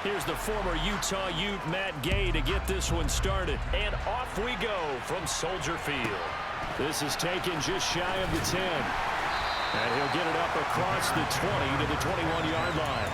Here's the former Utah Ute, Matt Gay, to get this one started. And off we go from Soldier Field. This is taken just shy of the 10. And he'll get it up across the 20 to the 21-yard line.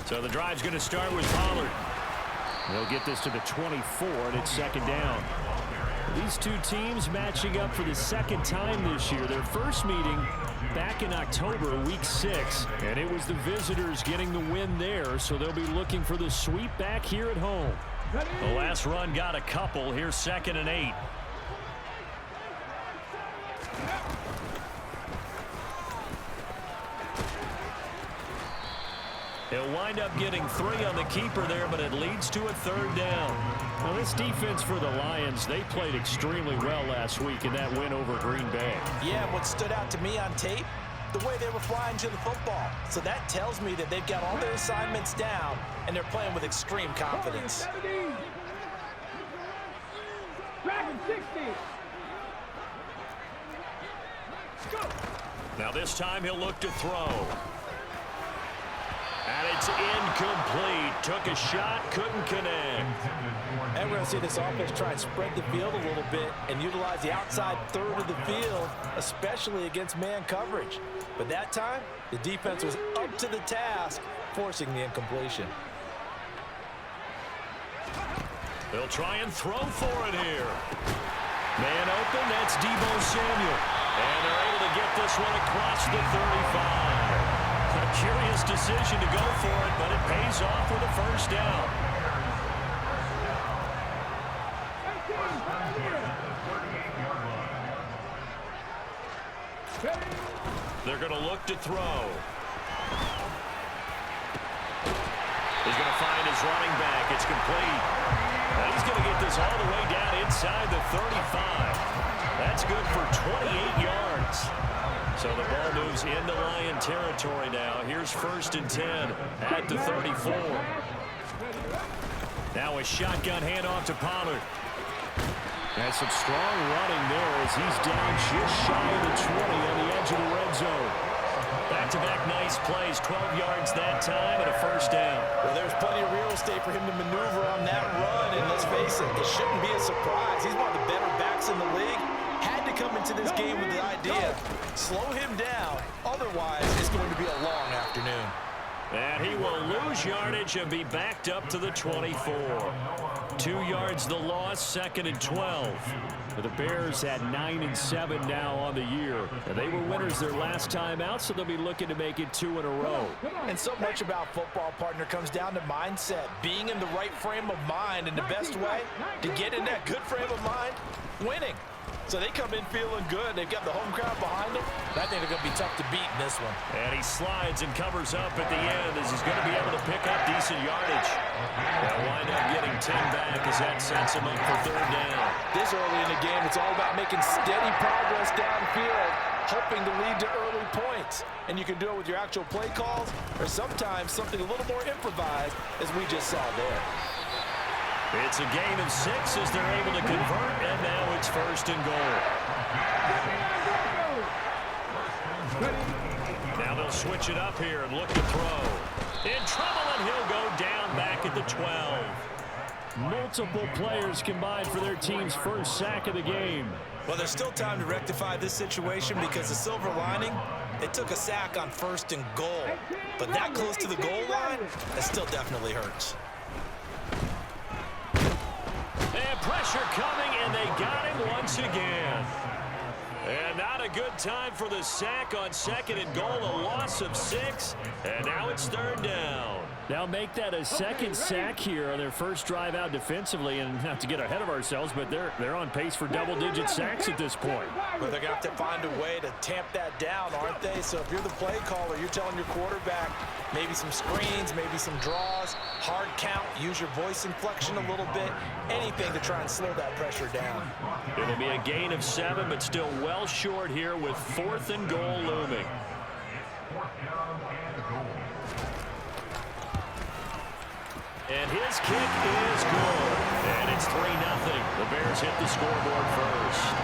So the drive's going to start with Pollard. They'll get this to the 24, and it's second down. These two teams matching up for the second time this year. Their first meeting back in October, week 6, and it was the visitors getting the win there, so they'll be looking for the sweep back here at home. The last run got a couple. Here's 2nd and 8. He'll wind up getting 3 on the keeper there, but it leads to a 3rd down. Now, this defense for the Lions, they played extremely well last week in that win over Green Bay. Yeah, what stood out to me on tape, the way they were flying to the football. So that tells me that they've got all their assignments down, and they're playing with extreme confidence. Now this time he'll look to throw. And it's incomplete. Took a shot, couldn't connect. And we're going to see this offense try and spread the field a little bit and utilize the outside third of the field, especially against man coverage. But that time, the defense was up to the task, forcing the incompletion. They'll try and throw for it here. Man open, that's Deebo Samuel. And they're able to get this one across the 35. A curious decision to go for it, but it pays off with a first down. They're going to look to throw. He's going to find his running back. It's complete. And he's going to get this all the way down inside the 35. That's good for 28 yards. So the ball moves into Lion territory now. Here's 1st and 10 at the 34. Now a shotgun handoff to Pollard. And some strong running there as he's down just shy of the 20 on the edge of the red zone. Back-to-back nice plays, 12 yards that time and a first down. Well, there's plenty of real estate for him to maneuver on that run, and let's face it, it shouldn't be a surprise. He's one of the better backs in the league. Had to come into this game with the idea, slow him down, otherwise it's going to be a long afternoon. And he will lose yardage and be backed up to the 24. 2 yards the loss, 2nd and 12. For the Bears at 9-7 now on the year. And they were winners their last time out, so they'll be looking to make it 2 in a row. And so much about football, partner, comes down to mindset. Being in the right frame of mind, and the best way to get in that good frame of mind, winning. So they come in feeling good. They've got the home crowd behind them. I think they're going to be tough to beat in this one. And he slides and covers up at the end as he's going to be able to pick up decent yardage. They'll wind up getting 10 back as that sets him up for 3rd down. This early in the game, it's all about making steady progress downfield, hoping to lead to early points. And you can do it with your actual play calls or sometimes something a little more improvised, as we just saw there. It's a gain of 6 as they're able to convert, and now it's 1st and goal. Now they'll switch it up here and look to throw. In trouble, and he'll go down back at the 12. Multiple players combined for their team's first sack of the game. Well, there's still time to rectify this situation because the silver lining, they took a sack on 1st and goal. But that close to the goal line, that still definitely hurts. And pressure coming, and they got him once again. And not a good time for the sack on 2nd and goal, a loss of 6. And now it's 3rd down. Now make that a second sack here on their first drive out defensively, and not to get ahead of ourselves, but they're on pace for double-digit sacks at this point. But they're going to have to find a way to tamp that down, aren't they? So if you're the play caller, you're telling your quarterback maybe some screens, maybe some draws, hard count, use your voice inflection a little bit, anything to try and slow that pressure down. It'll be a gain of 7, but still well short here with 4th and goal looming. And his kick is good. And it's 3-0. The Bears hit the scoreboard first.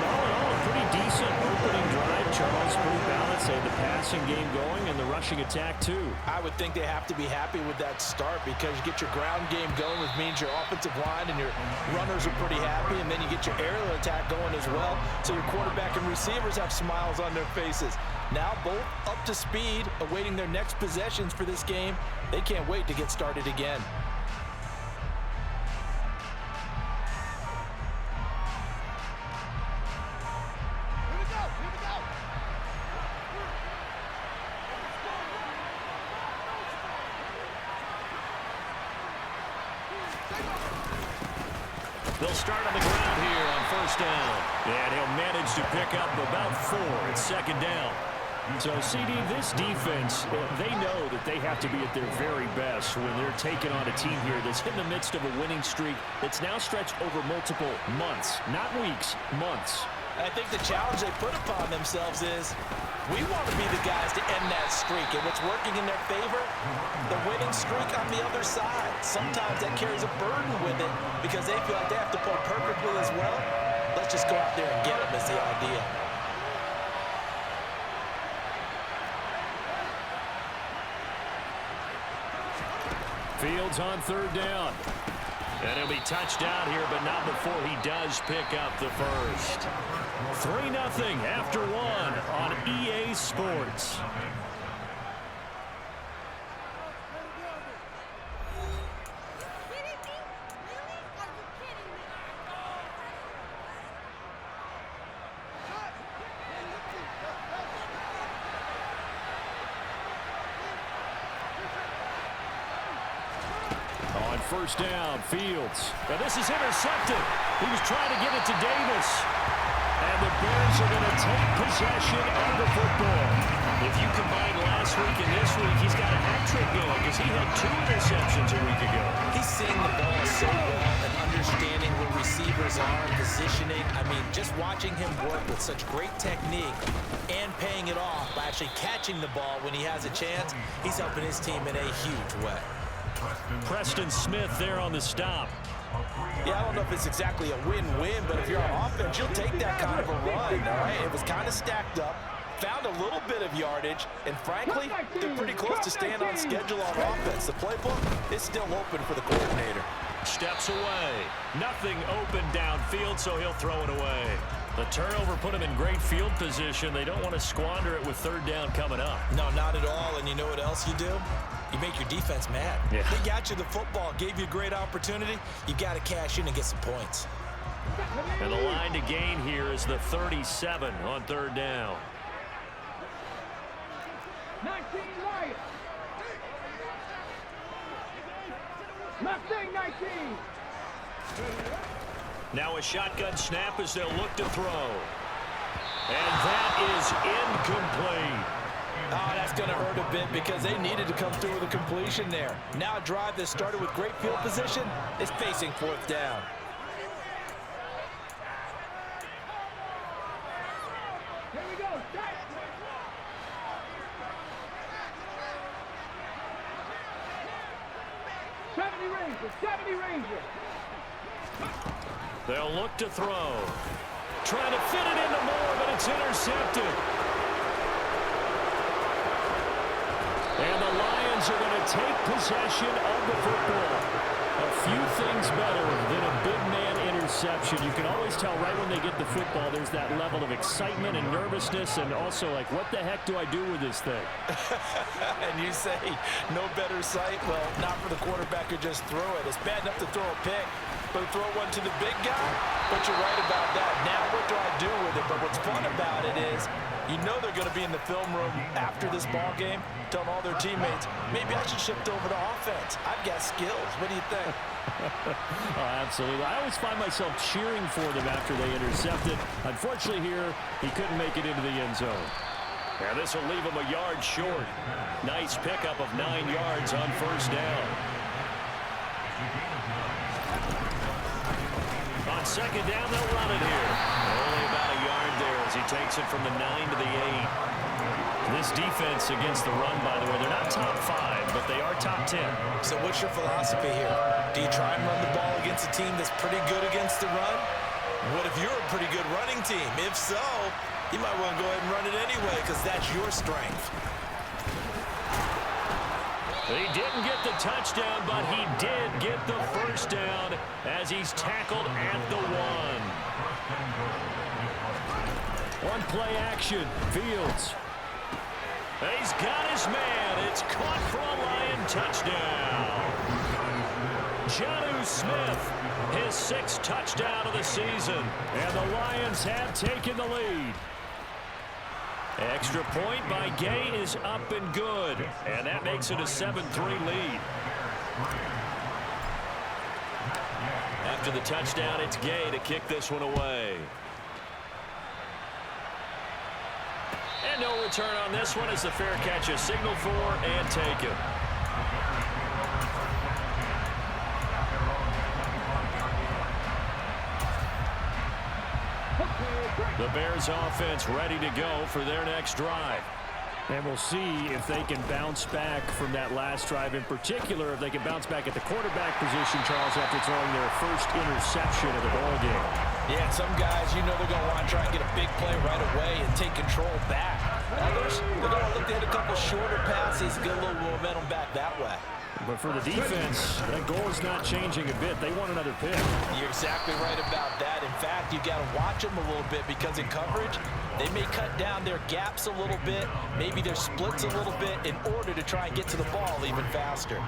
All in all, a pretty decent opening drive. Charles, pretty balanced. They had the passing game going and the rushing attack, too. I would think they have to be happy with that start because you get your ground game going, which means your offensive line and your runners are pretty happy, and then you get your aerial attack going as well, so your quarterback and receivers have smiles on their faces. Now both up to speed, awaiting their next possessions for this game. They can't wait to get started again. They'll start on the ground here on first down. And he'll manage to pick up about 4 at second down. So, CD, this defense, they know that they have to be at their very best when they're taking on a team here that's in the midst of a winning streak that's now stretched over multiple months, not weeks, months. I think the challenge they put upon themselves is we want to be the guys to end that streak. And what's working in their favor? The winning streak on the other side. Sometimes that carries a burden with it because they feel like they have to play perfectly as well. Let's just go out there and get them is the idea. Fields on third down. And he'll be touched down here, but not before he does pick up the first. 3-0 after 1 on EA Sports. On first down, Fields. Now this is intercepted. He was trying to get it to Davis. And the Bears are going to take possession of the football. If you combine last week and this week, he's got a hat trick going because he had 2 interceptions a week ago. He's seeing the ball so well and understanding where receivers are and positioning. I mean, just watching him work with such great technique and paying it off by actually catching the ball when he has a chance, he's helping his team in a huge way. Preston Smith there on the stop. Yeah, I don't know if it's exactly a win-win, but if you're on offense, you'll take that kind of a run, all right? It was kind of stacked up, found a little bit of yardage, and frankly, they're pretty close to staying on schedule on offense. The playbook is still open for the coordinator. Steps away. Nothing open downfield, so he'll throw it away. The turnover put him in great field position. They don't want to squander it with third down coming up. No, not at all, and you know what else you do? You make your defense mad. Yeah. They got you the football, gave you a great opportunity. You got to cash in and get some points. And the line to gain here is the 37 on third down. 19 right. 19. Now a shotgun snap as they'll look to throw. And that is incomplete. Oh, that's going to hurt a bit because they needed to come through with a completion there. Now a drive that started with great field position is facing fourth down. Here we go. 70 Rangers. They'll look to throw. Trying to fit it into Moore, but it's intercepted. And the Lions are going to take possession of the football. A few things better than a big man interception. You can always tell right when they get the football, there's that level of excitement and nervousness, and also like, what the heck do I do with this thing? And you say, no better sight? Well, not for the quarterback who just throw it. It's bad enough to throw a pick, but throw one to the big guy? But you're right about that. Now what do I do with it? But what's fun about it is you know they're going to be in the film room after this ball game telling all their teammates, maybe I should shift over to offense. I've got skills. What do you think? Oh, absolutely. I always find myself cheering for them after they intercept it. Unfortunately here, he couldn't make it into the end zone. And this will leave him a yard short. Nice pickup of 9 yards on first down. On second down, they'll run it here. Only about a yard there as he takes it from the 9 to the 8. This defense against the run, by the way, they're not top 5, but they are top 10. So what's your philosophy here? Do you try and run the ball against a team that's pretty good against the run? What if you're a pretty good running team? If so, you might want to go ahead and run it anyway because that's your strength. He didn't get the touchdown, but he did get the first down as he's tackled at the 1. On play action, Fields. He's got his man. It's caught for a Lion touchdown. Jonnu Smith, his 6th touchdown of the season. And the Lions have taken the lead. Extra point by Gay is up and good. And that makes it a 7-3 lead. After the touchdown, it's Gay to kick this one away. And no return on this one as the fair catch is signaled for and taken. The Bears offense ready to go for their next drive. And we'll see if they can bounce back from that last drive. In particular, if they can bounce back at the quarterback position, Charles, after throwing their first interception of the ball game. Yeah, some guys, you know they're going to want to try and get a big play right away and take control back. Others, they're going to look to hit a couple shorter passes, get a little momentum back that way. But for the defense, that goal is not changing a bit. They want another pick. You're exactly right about that. In fact, you got to watch them a little bit because in coverage, they may cut down their gaps a little bit, maybe their splits a little bit in order to try and get to the ball even faster.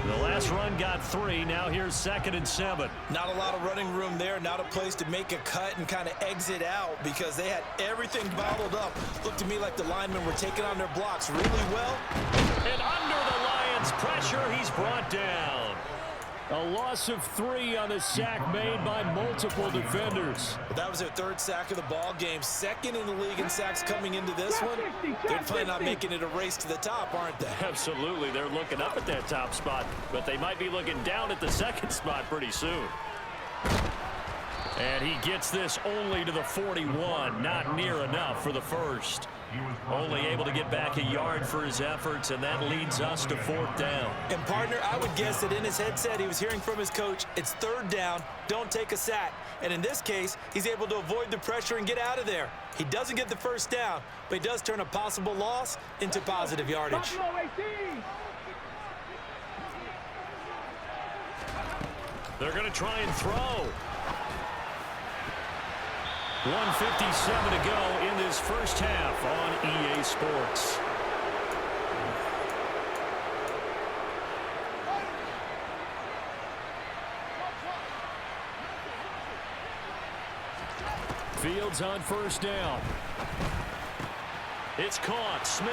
The last run got 3. Now here's 2nd and 7. Not a lot of running room there. Not a place to make a cut and kind of exit out because they had everything bottled up. Looked to me like the linemen were taking on their blocks really well. And under the Lions' pressure, he's brought down. A loss of 3 on the sack made by multiple defenders. That was their 3rd sack of the ball game. 2nd in the league in sacks coming into this one. They're planning on making it a race to the top, aren't they? Absolutely. They're looking up at that top spot, but they might be looking down at the 2nd spot pretty soon. And he gets this only to the 41. Not near enough for the first. Only able to get back a yard for his efforts, and that leads us to 4th down. And, partner, I would guess that in his headset he was hearing from his coach, it's 3rd down, don't take a sack. And in this case, he's able to avoid the pressure and get out of there. He doesn't get the first down, but he does turn a possible loss into positive yardage. They're going to try and throw. 1:57 to go in this first half on EA Sports. Fields on first down. It's caught. Smith.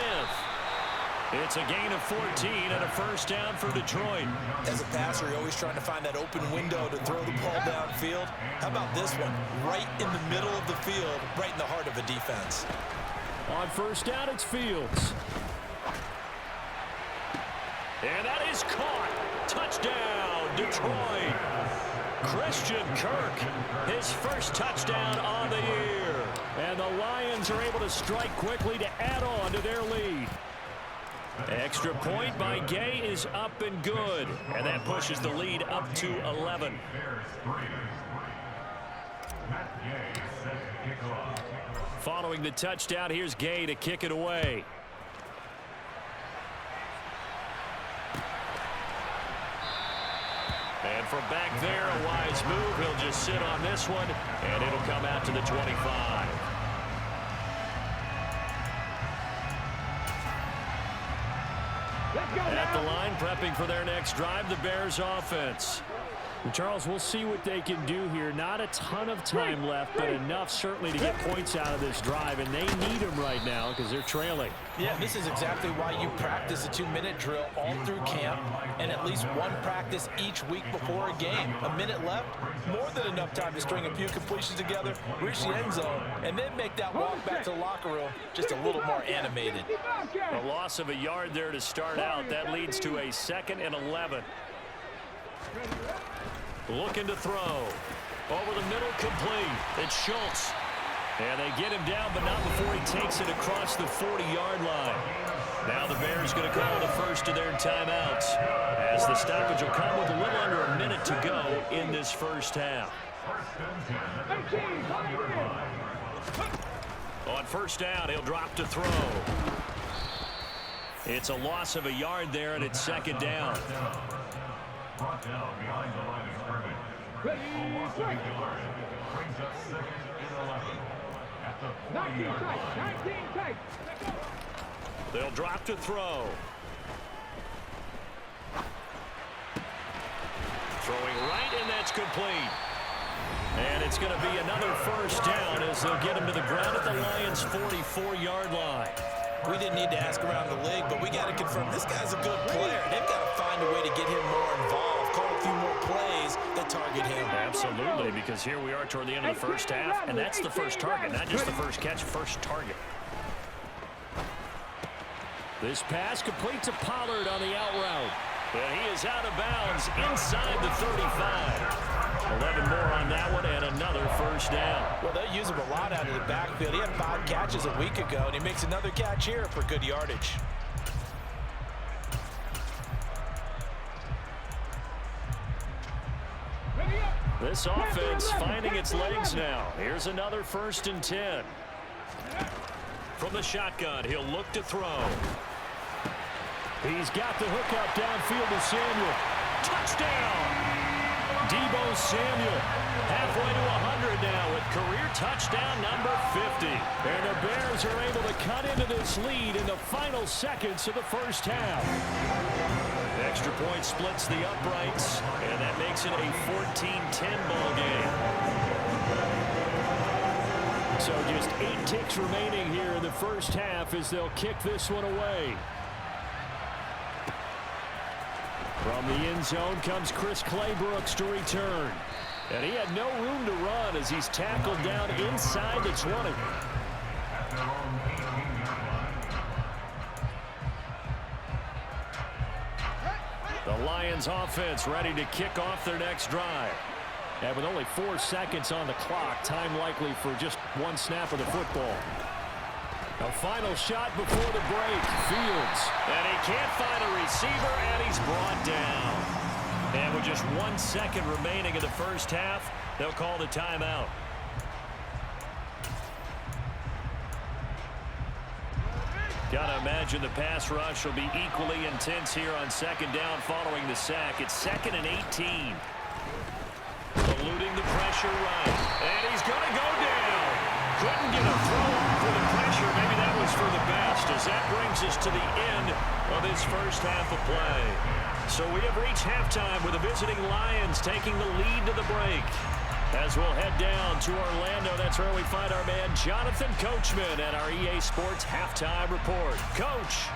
It's a gain of 14 and a first down for Detroit. As a passer, you're always trying to find that open window to throw the ball downfield. How about this one? Right in the middle of the field, right in the heart of a defense. On first down, it's Fields. And that is caught. Touchdown, Detroit. Christian Kirk, his first touchdown on the year. And the Lions are able to strike quickly to add on to their lead. Extra point by Gay is up and good. And that pushes the lead up to 11. Following the touchdown, here's Gay to kick it away. And from back there, a wise move. He'll just sit on this one, and it'll come out to the 25. At the line, prepping for their next drive, the Bears offense. Charles, we'll see what they can do here. Not a ton of time left, but enough certainly to get points out of this drive, and they need them right now because they're trailing. Yeah, this is exactly why you practice a 2-minute drill all through camp and at least one practice each week before a game. A minute left, more than enough time to string a few completions together, reach the end zone, and then make that walk back to the locker room just a little more animated. A loss of a yard there to start out. That leads to a 2nd and 11. Looking to throw. Over the middle, complete. It's Schultz. And they get him down, but not before he takes it across the 40-yard line. Now the Bears going to call the first of their timeouts, as the stoppage will come with a little under a minute to go in this first half. On first down, he'll drop to throw. It's a loss of a yard there, and it's 2nd down. Brought down behind the line of scrimmage. Brings up 2nd and 11 at the 40-yard line. They'll drop to throw. Throwing right, and that's complete. And it's going to be another first down as they'll get him to the ground at the Lions' 44-yard line. We didn't need to ask around the league, but we got to confirm this guy's a good player. They've got to find a way to get him more involved, call a few more plays that target him. Absolutely, because here we are toward the end of the first half, and that's the first target, not just the first catch, first target. This pass complete to Pollard on the out route. And he is out of bounds inside the 35. 11 more on that one and another first down. Well, they use him a lot out of the backfield. He had 5 catches a week ago, and he makes another catch here for good yardage. This offense finding its legs now. Here's another 1st and 10. From the shotgun, he'll look to throw. He's got the hook up downfield to Samuel. Touchdown! Deebo Samuel halfway to 100 now with career touchdown number 50. And the Bears are able to cut into this lead in the final seconds of the first half. Extra point splits the uprights, and that makes it a 14-10 ball game. So just 8 ticks remaining here in the first half as they'll kick this one away. From the end zone comes Chris Claybrooks to return. And he had no room to run as he's tackled down inside the 20. The Lions offense ready to kick off their next drive. And with only 4 seconds on the clock, time likely for just one snap of the football. A final shot before the break. Fields. And he can't find a receiver, and he's brought down. And with just 1 second remaining in the first half, they'll call the timeout. Gotta imagine the pass rush will be equally intense here on 2nd down following the sack. It's 2nd and 18. Eluding the pressure right. And he's gonna go down. Couldn't get a throw for the pressure. Maybe that was for the best, as that brings us to the end of this first half of play. So we have reached halftime with the visiting Lions taking the lead to the break. As we'll head down to Orlando, that's where we find our man Jonathan Coachman at our EA Sports Halftime Report. Coach.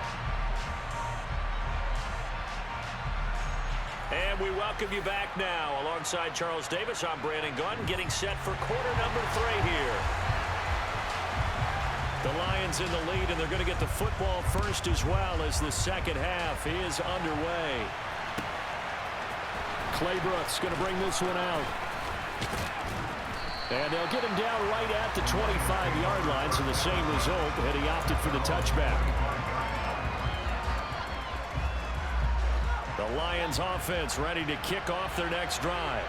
And we welcome you back now. Alongside Charles Davis, I'm Brandon Gunn, getting set for quarter number 3 here. The Lions in the lead, and they're going to get the football first as well as the second half is underway. Claybrooks going to bring this one out. And they'll get him down right at the 25-yard line, so the same result, and he opted for the touchback. The Lions offense ready to kick off their next drive.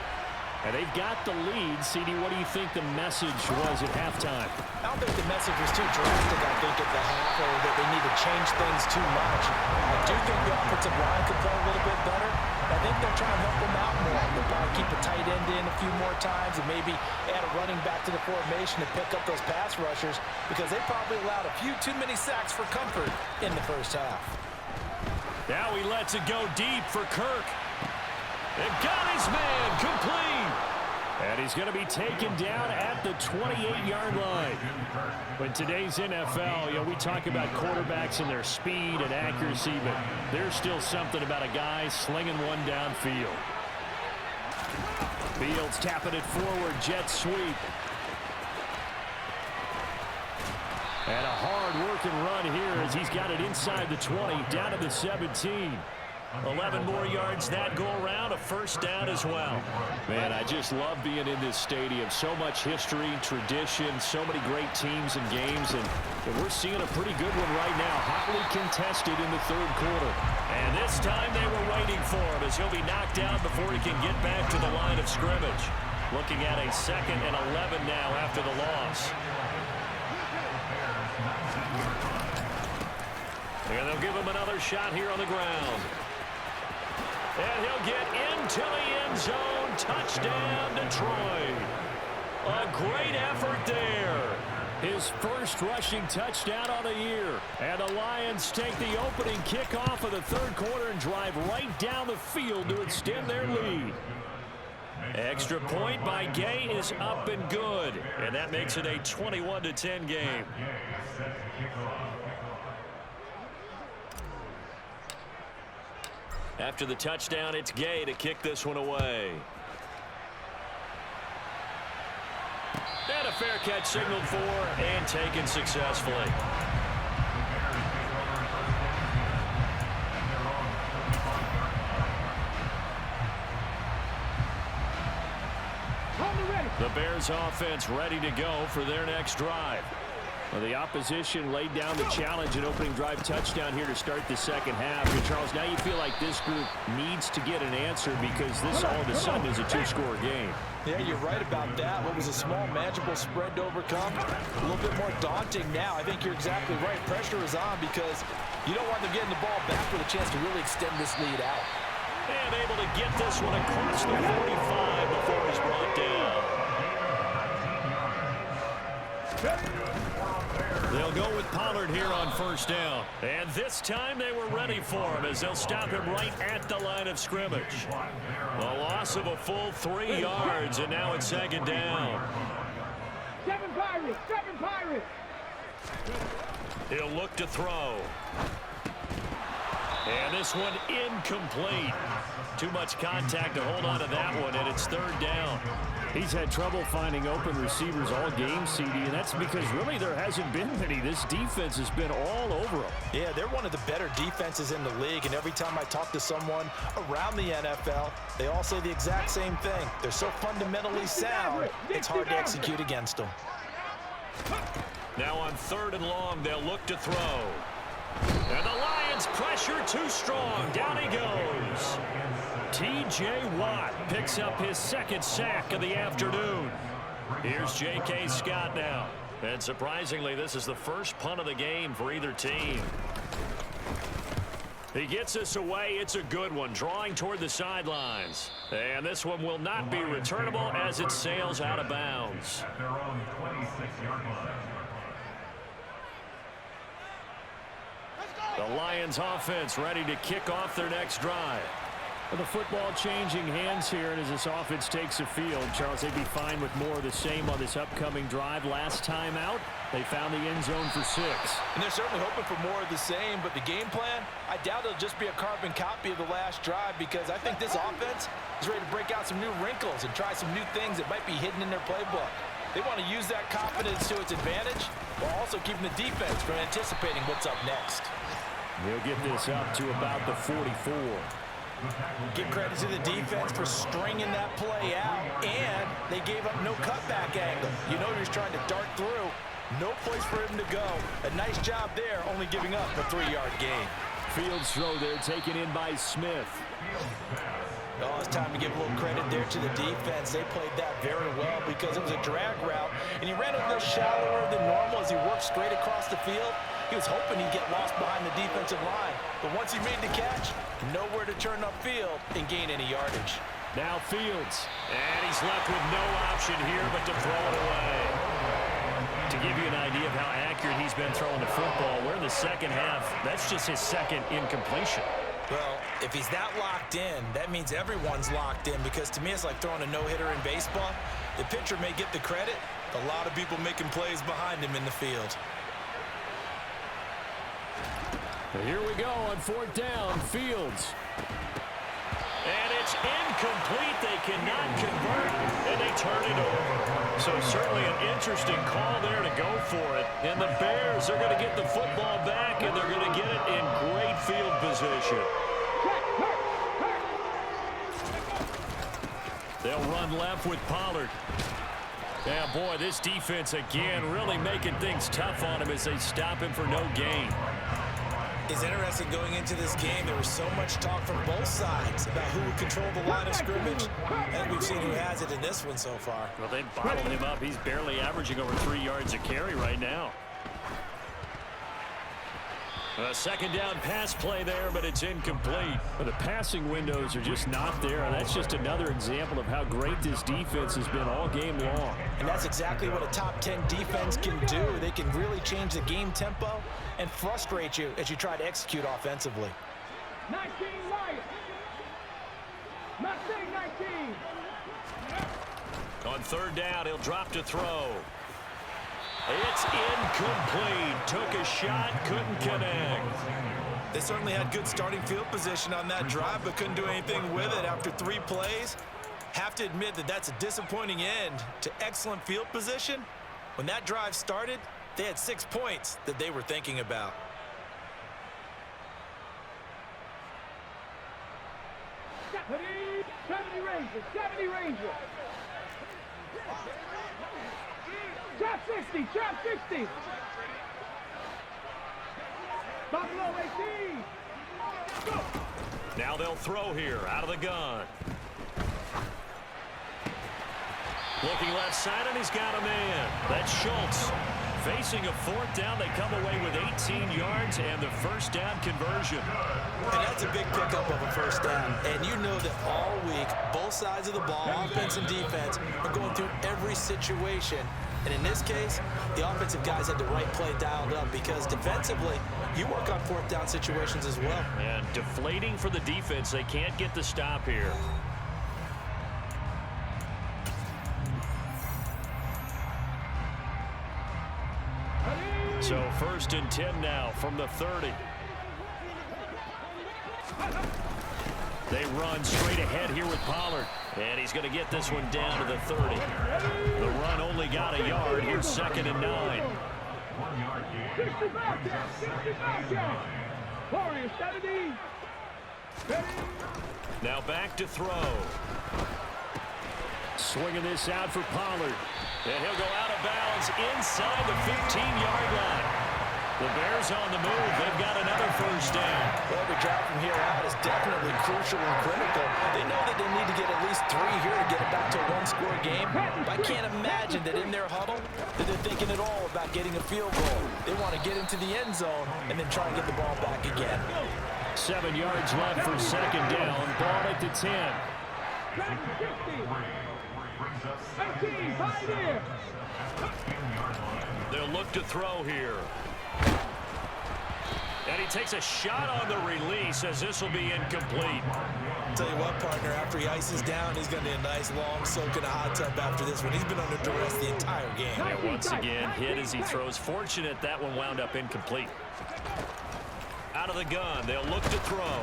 And they've got the lead. CD, what do you think the message was at halftime? I don't think the message was too drastic, I think, at the half, or that they need to change things too much. I do think the offensive line could play a little bit better. I think they'll try and help them out more. They'll probably keep a tight end in a few more times and maybe add a running back to the formation to pick up those pass rushers, because they probably allowed a few too many sacks for comfort in the first half. Now he lets it go deep for Kirk. And got his man complete. And he's going to be taken down at the 28-yard line. In today's NFL, we talk about quarterbacks and their speed and accuracy, but there's still something about a guy slinging one downfield. Fields tapping it forward, jet sweep. And a hard-working run here as he's got it inside the 20, down to the 17. 11 more yards that go around, a first down as well. Man, I just love being in this stadium. So much history, tradition, so many great teams and games, and we're seeing a pretty good one right now, hotly contested in the third quarter. And this time they were waiting for him as he'll be knocked down before he can get back to the line of scrimmage. Looking at a 2nd and 11 now after the loss. And they'll give him another shot here on the ground. And he'll get into the end zone. Touchdown, Detroit. A great effort there. His first rushing touchdown on the year. And the Lions take the opening kickoff of the third quarter and drive right down the field to extend their lead. Extra point by Gay is up and good. And that makes it a 21-10 game. After the touchdown, it's Gay to kick this one away. And a fair catch signaled for and taken successfully. The Bears offense ready to go for their next drive. Well, the opposition laid down the challenge and opening drive touchdown here to start the second half. And Charles, now you feel like this group needs to get an answer because this all of a sudden is a two-score game. Yeah, you're right about that. What was a small, manageable spread to overcome, a little bit more daunting now. I think you're exactly right. Pressure is on because you don't want them getting the ball back with a chance to really extend this lead out. And able to get this one across the 45 before he's brought down. They'll go with Pollard here on first down. And this time they were ready for him as they'll stop him right at the line of scrimmage. A loss of a full 3 yards, and now it's 2nd down. 7 Pirates, 7 Pirates. He'll look to throw. And this one incomplete. Too much contact to hold on to that one, and it's 3rd down. He's had trouble finding open receivers all game, CD, and that's because really there hasn't been many. This defense has been all over them. Yeah, they're one of the better defenses in the league, and every time I talk to someone around the NFL, they all say the exact same thing. They're so fundamentally sound, it's hard to execute against them. Now on 3rd and long, they'll look to throw. And the Lions pressure too strong. Down he goes. T.J. Watt picks up his 2nd sack of the afternoon. Here's J.K. Scott now. And surprisingly, this is the first punt of the game for either team. He gets this away. It's a good one, drawing toward the sidelines. And this one will not be returnable as it sails out of bounds. At their own 26-yard line. The Lions offense ready to kick off their next drive. The football changing hands here, and as this offense takes the field, Charles, they'd be fine with more of the same on this upcoming drive. Last time out, they found the end zone for 6. And they're certainly hoping for more of the same, but the game plan, I doubt it'll just be a carbon copy of the last drive because I think this offense is ready to break out some new wrinkles and try some new things that might be hidden in their playbook. They want to use that confidence to its advantage while also keeping the defense from anticipating what's up next. They'll get this up to about the 44. Give credit to the defense for stringing that play out, and they gave up no cutback angle. You know he was trying to dart through. No place for him to go. A nice job there, only giving up a 3-yard gain. Fields throw there, taken in by Smith. Oh, it's time to give a little credit there to the defense. They played that very well because it was a drag route, and he ran a little shallower than normal as he worked straight across the field. He was hoping he'd get lost behind the defensive line, but once he made the catch, nowhere to turn upfield and gain any yardage. Now Fields, and he's left with no option here but to throw it away. To give you an idea of how accurate he's been throwing the football, we're in the second half. That's just his 2nd incompletion. Well, if he's that locked in, that means everyone's locked in, because to me it's like throwing a no-hitter in baseball. The pitcher may get the credit, a lot of people making plays behind him in the field. Here we go on 4th down, Fields. And it's incomplete. They cannot convert, and they turn it over. So certainly an interesting call there to go for it. And the Bears are going to get the football back, and they're going to get it in great field position. They'll run left with Pollard. Yeah, boy, this defense again really making things tough on him as they stop him for no gain. It's interesting going into this game. There was so much talk from both sides about who would control the line of scrimmage. And we've seen who has it in this one so far. Well, they bottled him up. He's barely averaging over 3 yards a carry right now. A 2nd down pass play there, but it's incomplete. But the passing windows are just not there, and that's just another example of how great this defense has been all game long. And that's exactly what a top 10 defense can do. They can really change the game tempo and frustrate you as you try to execute offensively. 19 Lions. Mustang 19. On 3rd down, he'll drop to throw. It's incomplete. Took a shot, couldn't connect. They certainly had good starting field position on that drive, but couldn't do anything with it after 3 plays. Have to admit that that's a disappointing end to excellent field position. When that drive started, they had 6 points that they were thinking about. Seventy Rangers. 70 Rangers. Trap 60. Trap 60. Buffalo 18. Go. Now they'll throw here out of the gun. Looking left side, and he's got a man. That's Schultz. Facing a 4th down, they come away with 18 yards and the 1st down conversion. And that's a big pickup of a 1st down. And you know that all week, both sides of the ball, offense and defense, are going through every situation. And in this case, the offensive guys had the right play dialed up, because defensively, you work on 4th down situations as well. And deflating for the defense. They can't get the stop here. So 1st and 10 now from the 30. They run straight ahead here with Pollard. And he's going to get this one down to the 30. The run only got a yard. Here's 2nd and 9. 65 yards. Warriors 70. Now back to throw. Swinging this out for Pollard. And he'll go out of bounds inside the 15-yard line. The Bears on the move. They've got another 1st down. Well, every drive from here out is definitely crucial and critical. They know that they need to get at least 3 here to get it back to a 1-score game. But I can't imagine that in their huddle that they're thinking at all about getting a field goal. They want to get into the end zone and then try and get the ball back again. 7 yards left for 2nd down. Ball at the 10. 18, Pioneer. They'll look to throw here. And he takes a shot on the release as this will be incomplete. Tell you what, partner, after he ices down, he's going to need a nice long soak in a hot tub after this one. He's been under duress the entire game. And once again, hit as he throws. Fortunate that one wound up incomplete. Out of the gun, they'll look to throw.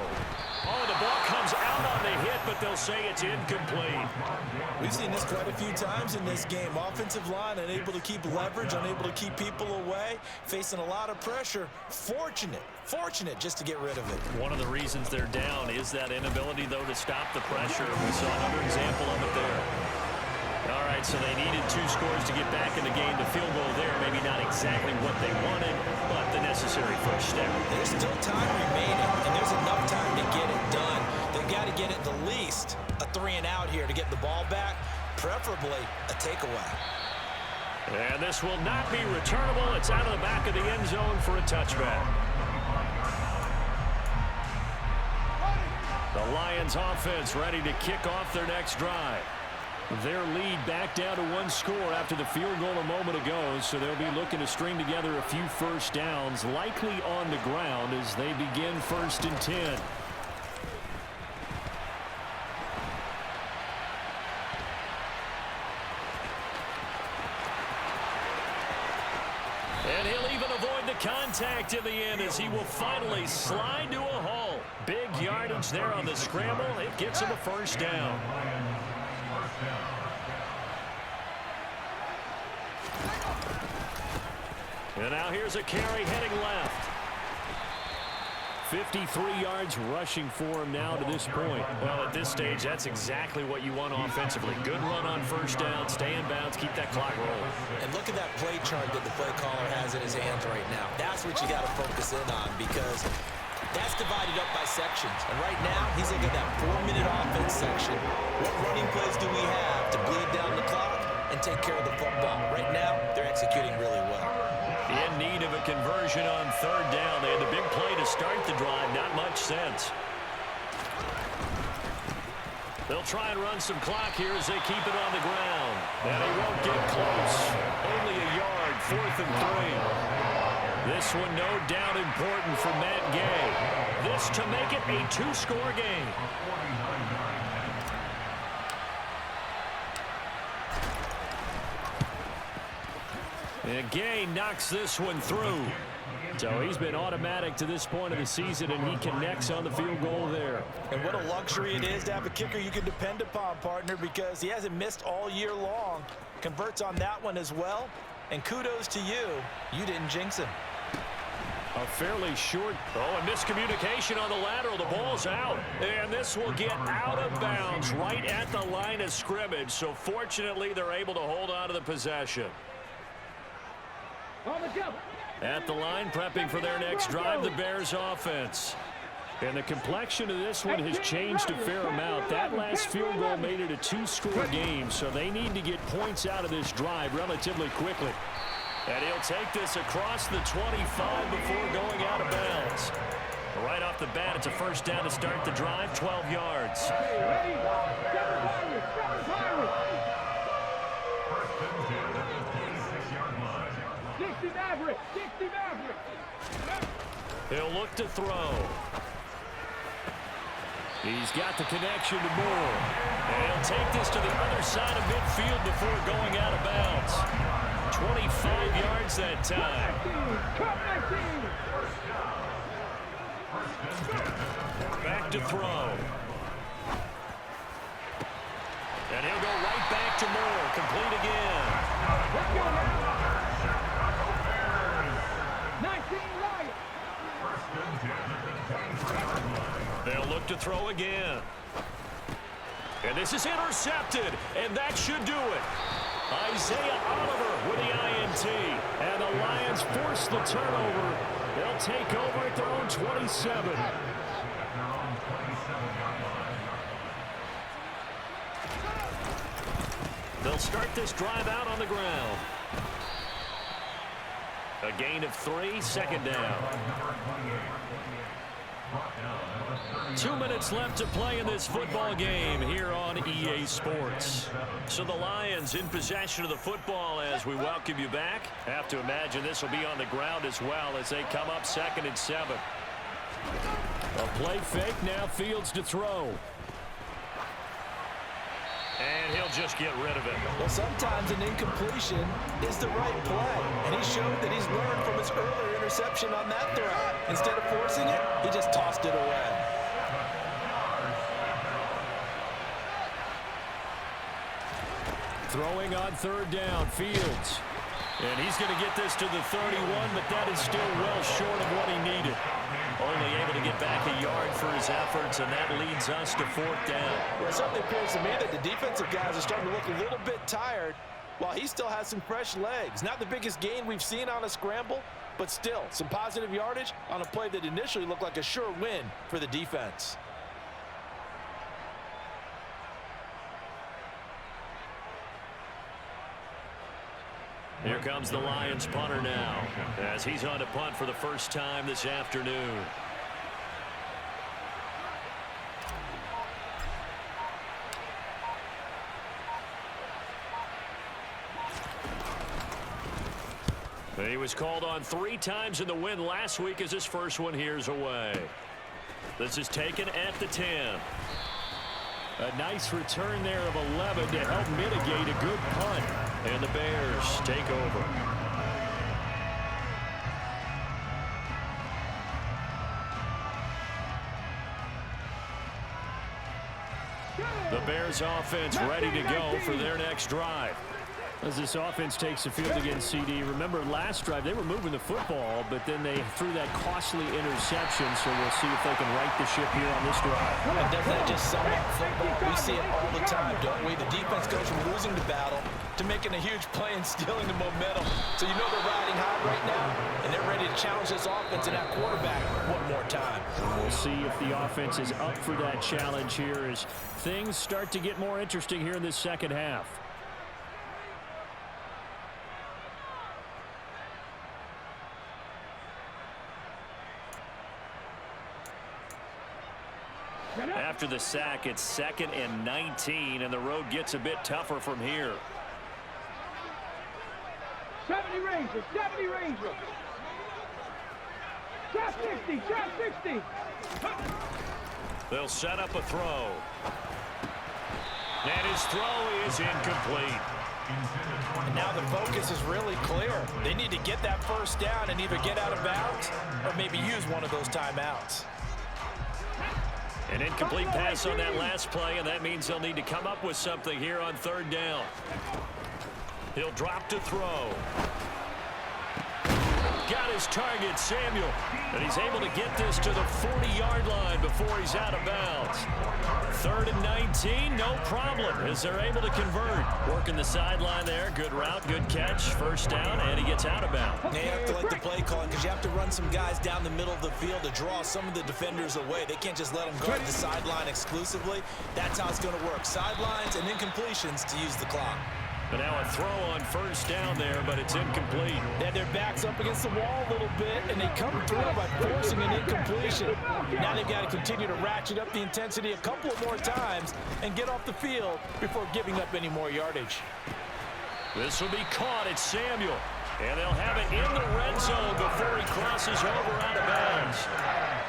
Oh, the ball comes out on the hit, but they'll say it's incomplete. We've seen this quite a few times in this game. Offensive line unable to keep leverage, unable to keep people away, facing a lot of pressure. Fortunate just to get rid of it. One of the reasons they're down is that inability, though, to stop the pressure. We saw another example of it there. All right, so they needed 2 scores to get back in the game. The field goal there, maybe not exactly what they wanted, but the necessary 1st step. There's still time remaining, and there's enough time to get it done. They've got to get it the least a 3-and-out here to get the ball back, preferably a takeaway. And this will not be returnable. It's out of the back of the end zone for a touchback. The Lions offense ready to kick off their next drive. Their lead back down to 1 score after the field goal a moment ago, so they'll be looking to string together a few 1st downs, likely on the ground as they begin 1st and 10. impact in the end as he will finally slide to a halt. Big yardage there on the scramble. It gets him a first down. And now here's a carry heading left. 53 yards rushing for him now to this point. Well, at this stage, that's exactly what you want offensively. Good run on first down, stay in bounds, keep that clock rolling. And look at that play chart that the play caller has in his hands right now. That's what you got to focus in on because that's divided up by sections. And right now, he's looking at that 4-minute offense section. What running plays do we have to bleed down the clock and take care of the football? Right now, they're executing really well. In need of a conversion on third down. They had the big play to start the drive. Not much sense. They'll try and run some clock here as they keep it on the ground. And he won't get close. Only a yard, 4th and 3. This one no doubt important for Matt Gay. This to make it a 2-score game. And Gay knocks this one through. So he's been automatic to this point of the season, and he connects on the field goal there. And what a luxury it is to have a kicker you can depend upon, partner, because he hasn't missed all year long. Converts on that one as well. And kudos to you. You didn't jinx him. A fairly short, and miscommunication on the lateral. The ball's out, and this will get out of bounds right at the line of scrimmage. So fortunately, they're able to hold on to the possession. At the line, prepping for their next drive, the Bears offense. And the complexion of this one has changed a fair amount. That last field goal made it a 2-score game, so they need to get points out of this drive relatively quickly. And he'll take this across the 25 before going out of bounds. Right off the bat, it's a first down to start the drive, 12 yards. He'll look to throw. He's got the connection to Moore. And he'll take this to the other side of midfield before going out of bounds. 25 yards that time. Back to throw. And he'll go right back to Moore. Complete again. They'll look to throw again. And this is intercepted, and that should do it. Isaiah Oliver with the INT. And the Lions force the turnover. They'll take over at their own 27. They'll start this drive out on the ground. A gain of 3, second down. 2 minutes left to play in this football game here on EA Sports. So the Lions in possession of the football as we welcome you back. Have to imagine this will be on the ground as well as they come up 2nd and 7. A play fake, now Fields to throw. And he'll just get rid of it. Well, sometimes an incompletion is the right play. And he showed that he's learned from his earlier interception on that throw. Instead of forcing it, he just tossed it away. Throwing on third down, Fields. And he's going to get this to the 31, but that is still well short of what he needed. Only able to get back a yard for his efforts, and that leads us to 4th down. Well, it certainly appears to me that the defensive guys are starting to look a little bit tired while he still has some fresh legs. Not the biggest gain we've seen on a scramble, but still some positive yardage on a play that initially looked like a sure win for the defense. Here comes the Lions punter now as he's on to punt for the first time this afternoon. He was called on 3 times in the win last week as his first one here's away. This is taken at the 10. A nice return there of 11 to help mitigate a good punt. And the Bears take over. The Bears offense ready to go for their next drive. As this offense takes the field against CD, remember last drive they were moving the football, but then they threw that costly interception, so we'll see if they can right the ship here on this drive. And doesn't that just sum up football? We see it all the time, don't we? The defense goes from losing the battle to making a huge play and stealing the momentum. So you know they're riding high right now, and they're ready to challenge this offense and that quarterback one more time. We'll see if the offense is up for that challenge here as things start to get more interesting here in this second half. After the sack, it's 2nd and 19, and the road gets a bit tougher from here. 70 Rangers, 70 Rangers. Trap 60, trap 60. They'll set up a throw. And his throw is incomplete. And now the focus is really clear. They need to get that first down and either get out of bounds or maybe use one of those timeouts. An incomplete pass on that last play, and that means they'll need to come up with something here on 3rd down. He'll drop to throw. Got his target, Samuel, and he's able to get this to the 40-yard line before he's out of bounds. 3rd and 19, no problem, as they're able to convert. Working the sideline there, good route, good catch, first down, and he gets out of bounds. They have to like the play calling because you have to run some guys down the middle of the field to draw some of the defenders away. They can't just let them guard the sideline exclusively. That's how it's going to work. Sidelines and incompletions to use the clock. But now a throw on first down there, but it's incomplete. They had their backs up against the wall a little bit, and they come through by forcing an incompletion. Now they've got to continue to ratchet up the intensity a couple of more times and get off the field before giving up any more yardage. This will be caught at Samuel, and they'll have it in the red zone before he crosses over out of bounds.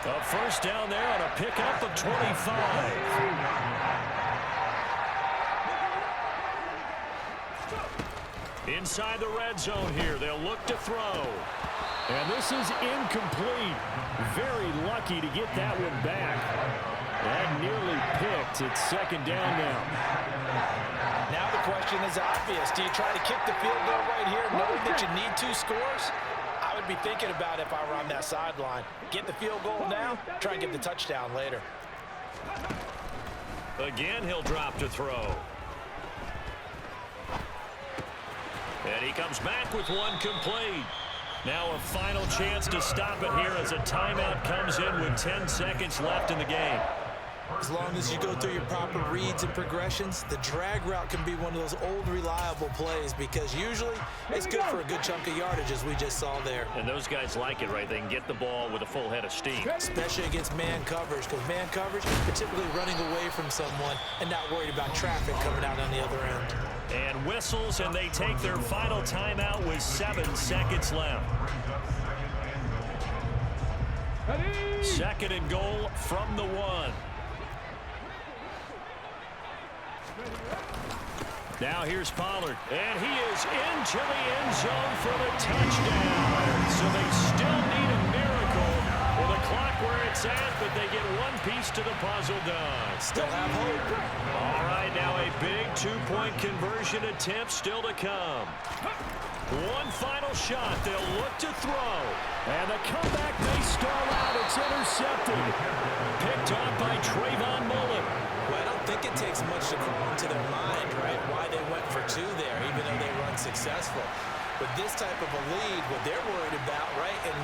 A first down there on a pickup of 25. Inside the red zone here, they'll look to throw. And this is incomplete. Very lucky to get that one back. That nearly picked. It's 2nd down now. Now the question is obvious. Do you try to kick the field goal right here knowing that you need 2 scores? I would be thinking about it if I were on that sideline. Get the field goal now, try and get the touchdown later. Again, he'll drop to throw. And he comes back with one complete. Now a final chance to stop it here as a timeout comes in with 10 seconds left in the game. As long as you go through your proper reads and progressions, the drag route can be one of those old reliable plays because usually it's good for a good chunk of yardage as we just saw there. And those guys like it, right? They can get the ball with a full head of steam. Especially against man coverage because man coverage, you're typically running away from someone and not worried about traffic coming out on the other end. And whistles, and they take their final timeout with 7 seconds left. 2nd and goal from the 1. Now here's Pollard, and he is into the end zone for the touchdown. So they still need a miracle with the clock where it's at, but they get one piece to the puzzle done. Still have hope. All right, now a big 2-point conversion attempt still to come. One final shot. They'll look to throw. And the comeback may stall out. It's intercepted. Picked off by Trayvon Mullen. Well, I don't think it takes much to come into their mind, right, why they went for 2 there, even though they were unsuccessful. With this type of a lead, what they're worried about, right, and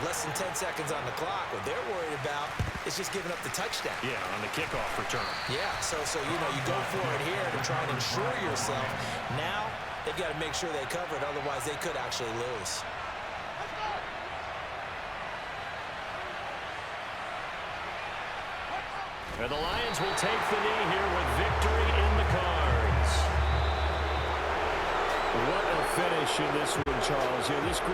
less than 10 seconds on the clock, what they're worried about is just giving up the touchdown. Yeah, on the kickoff return. Yeah, so you go for it here to try and ensure yourself. Now they've got to make sure they cover it, otherwise they could actually lose. And the Lions will take the knee here with victory in the cards. What a finish in this one, Charles. This group